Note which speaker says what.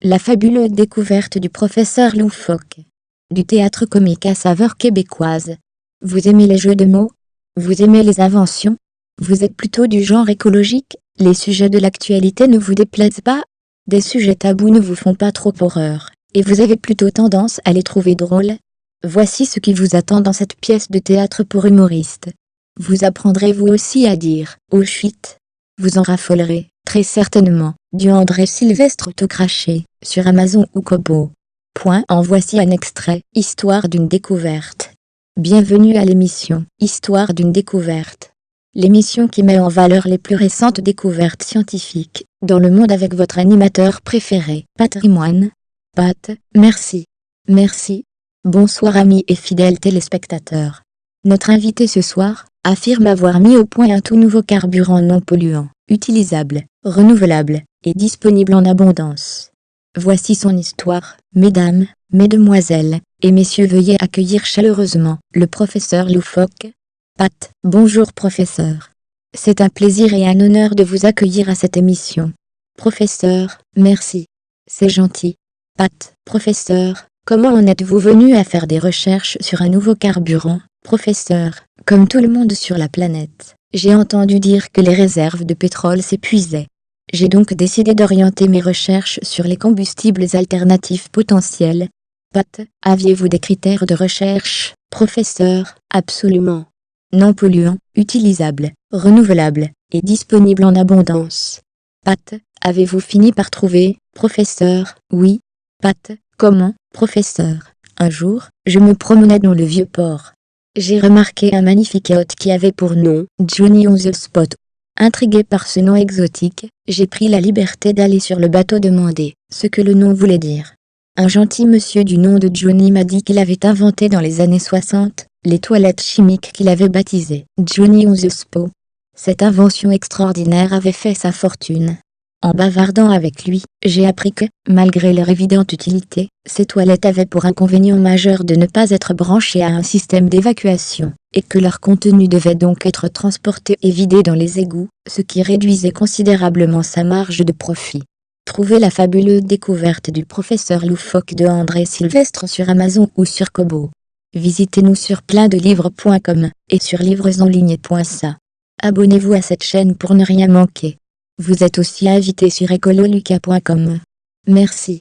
Speaker 1: La fabuleuse découverte du professeur Loufoque. Du théâtre comique à saveur québécoise. Vous aimez les jeux de mots? Vous aimez les inventions? Vous êtes plutôt du genre écologique? Les sujets de l'actualité ne vous déplaisent pas? Des sujets tabous ne vous font pas trop horreur, et vous avez plutôt tendance à les trouver drôles? Voici ce qui vous attend dans cette pièce de théâtre pour humoristes. Vous apprendrez vous aussi à dire « oh chut ». Vous en raffolerez, très certainement, du André Sylvestre autocraché, sur Amazon ou Kobo. En voici un extrait, Histoire d'une découverte. Bienvenue à l'émission Histoire d'une découverte. L'émission qui met en valeur les plus récentes découvertes scientifiques dans le monde avec votre animateur préféré, Patrimoine. Pat, merci. Merci. Bonsoir amis et fidèles téléspectateurs. Notre invité ce soir affirme avoir mis au point un tout nouveau carburant non polluant, utilisable, renouvelable et disponible en abondance. Voici son histoire. Mesdames, mesdemoiselles et messieurs, veuillez accueillir chaleureusement le professeur Loufoque. Pat, bonjour professeur. C'est un plaisir et un honneur de vous accueillir à cette émission. Professeur, merci. C'est gentil. Pat, professeur, comment en êtes-vous venu à faire des recherches sur un nouveau carburant? Professeur, comme tout le monde sur la planète, j'ai entendu dire que les réserves de pétrole s'épuisaient. J'ai donc décidé d'orienter mes recherches sur les combustibles alternatifs potentiels. Pat, aviez-vous des critères de recherche? Professeur, absolument. Non polluant, utilisable, renouvelable, et disponible en abondance. Pat, avez-vous fini par trouver? Professeur, oui. Pat, comment? Professeur, un jour, je me promenais dans le vieux port. J'ai remarqué un magnifique yacht qui avait pour nom Johnny on the Spot. Intrigué par ce nom exotique, j'ai pris la liberté d'aller sur le bateau demander ce que le nom voulait dire. Un gentil monsieur du nom de Johnny m'a dit qu'il avait inventé dans les années 60 les toilettes chimiques qu'il avait baptisées Johnny on the Spot. Cette invention extraordinaire avait fait sa fortune. En bavardant avec lui, j'ai appris que, malgré leur évidente utilité, ces toilettes avaient pour inconvénient majeur de ne pas être branchées à un système d'évacuation, et que leur contenu devait donc être transporté et vidé dans les égouts, ce qui réduisait considérablement sa marge de profit. Trouvez la fabuleuse découverte du professeur Loufoque de André Sylvestre sur Amazon ou sur Kobo. Visitez-nous sur pleinddelivres.com et sur livresenligne.ca. Abonnez-vous à cette chaîne pour ne rien manquer. Vous êtes aussi invité sur ecololuca.com. Merci.